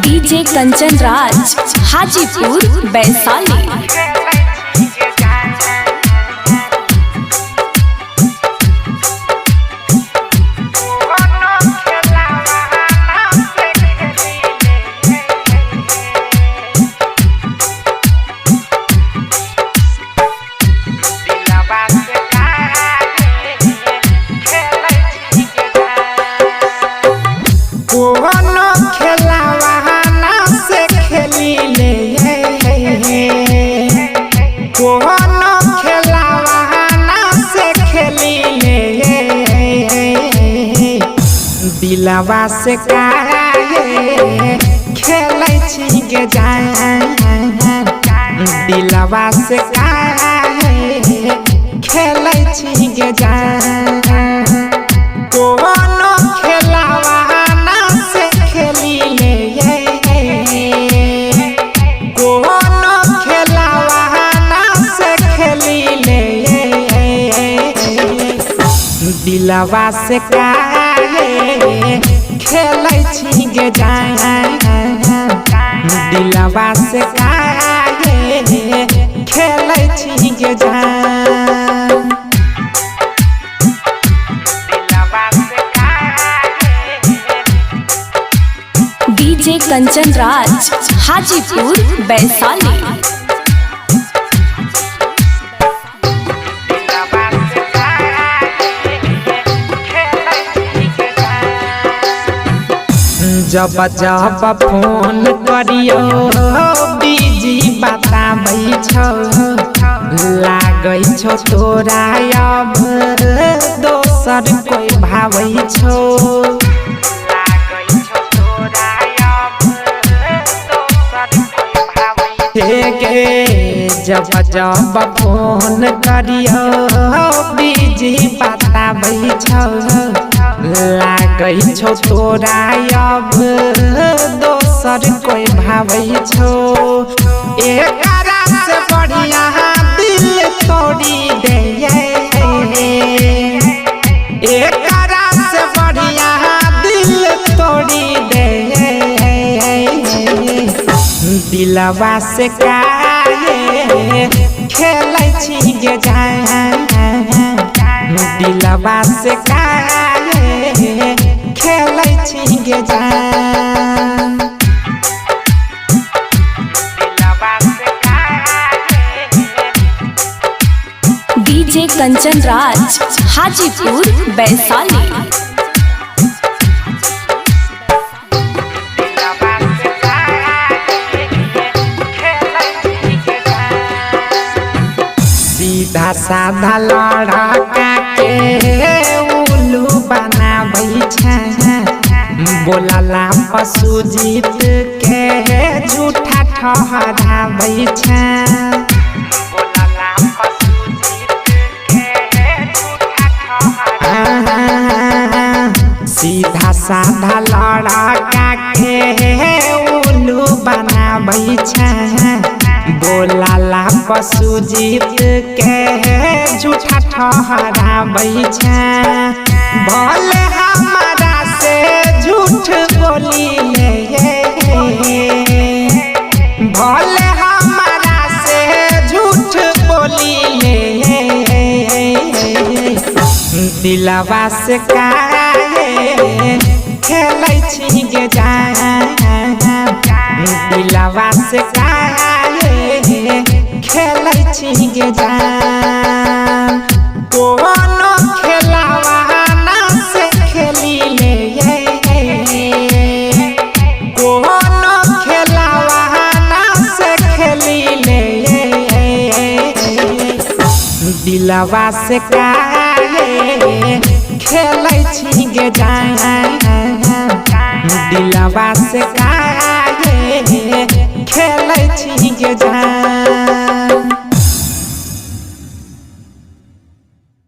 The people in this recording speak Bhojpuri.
डीजे कंचन राज हाजीपुर वैशाली। दिलवा से काहे खेलै छी गे जान, दिलवा से काहे खेलै छी गे जान। कोनो खेलावा ना से खेली ले, कोनो खेलावा ना से खेली ले। दिलवा से काहे खेलै छी गे जान, दिलवा से काहे खेलै छी गे जान। डीजे कंचन राज हाजीपुर वैशाली। जब जब फोन करियो बिजी बताबै छौ, लागै छौ तोरा अब दोसर कोई भावै छौ। जब जब फोन करियो बिजी बताबै छौ, लागै छौ तोरा अब दोसर कोई भावै छौ। एकरा से बढ़िया दिल तोड़ी दे, एकरा से बढ़िया दिल तोड़ी दे। दिलवा से काहे खेलै छी गे जान, दिलवा से काहे खेलै छी गे जान। डीजे कंचन राज हाजीपुर वैशाली। सीधा साधा लड़का के उल्लू बनाबै छै, बोलला पशु जीत के झूठा ठहराबै छै। सीधा साधा लड़का के उल्लू बनाबै छै, बोलला पशु जीत के झूठा ठहराबै छै। भले हमारा से झूठ बोली ले, भले हमारा से झूठ बोली ले। दिलवा से काहे खेलै छी गे जान, दिलवा से काहे खेलै छी गे जान। कोनो खेलावा ना से खेली ले, कोनो खेलावा ना से खेली ले। दिलवा से काहे खेलै छी गे जान, दिलवा से काहे खेलै छी गे जान।